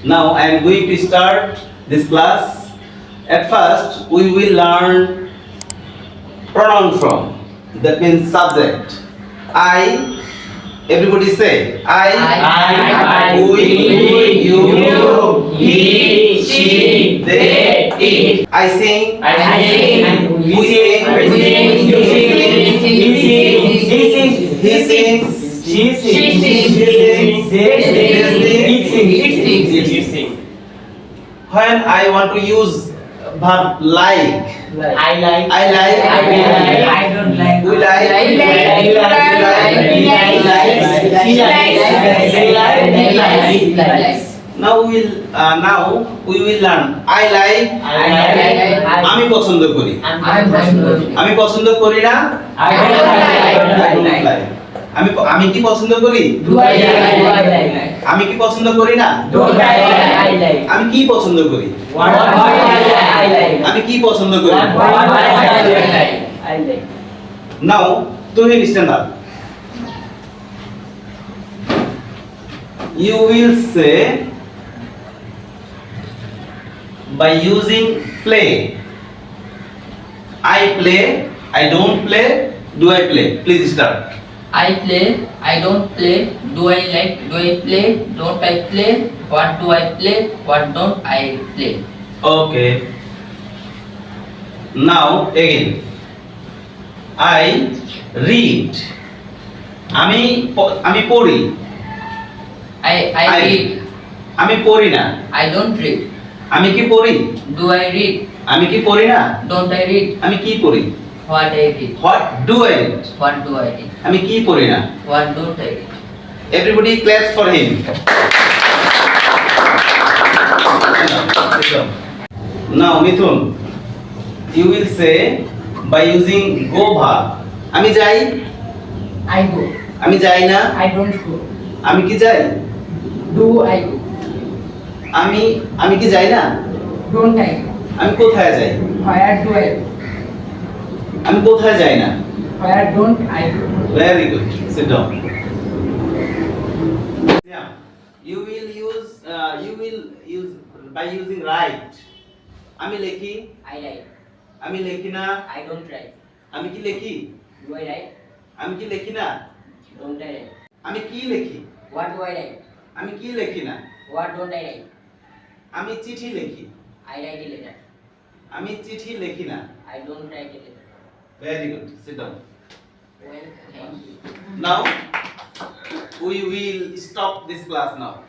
Now I am going to start this class. At first, we will learn pronoun form. That means subject. I. Everybody say I. We. You. He. She. They. It. I sing. We sing. You sing. He sings. She sings. They sing. When I want to use verb like, I like. I don't like. we like, He likes. now we will learn I like, আমি পছন্দ করি, আমি পছন্দ করি না, I don't don't like. আমি কি পছন্দ করি, Do I like? আমি কি পছন্দ করি না, Don't I like? আমি কি পছন্দ করি, What I like? আমি কি পছন্দ করি। What I like? Now to him stand up. You will say by using play. I play, I don't play, do I play? Please start. I play. I don't play. Do I like? Do I play? Don't I play? What do I play? What don't I play? Okay. Now again. I read. আমি পড়ি। I read. আমি পড়ি না। I don't read. আমি কি পড়ি? Do I read? আমি কি পড়ি না? Don't I read? আমি কি পড়ি? What I read? What do I read? What do I read? আমি কি পড়ি না? What don't I read? Everybody claps for him. Now Mithun, you will say by using go verb. আমি যাই, I go. আমি যাই না, I don't go. আমি কি যাই, Do I go? আমি কি যাই না, Don't I go? আমি কোথায় যাই, Where do I go? আমি কোথায় যাই না। Where don't I go? Very good. Sit down. Yeah. You will use by using write. আমি লিখি, I like. আমি লিখি না, I don't write. আমি কি লিখি, Do I write? আমি কি লিখি না, Don't I write? আমি কি লিখি, What do I write? আমি কি লিখি না, What don't I write? আমি চিঠি লিখি, I write a letter. আমি চিঠি লিখি না। I don't write a letter. Very good. Sit down. Well, thank you. Now we will stop this class now.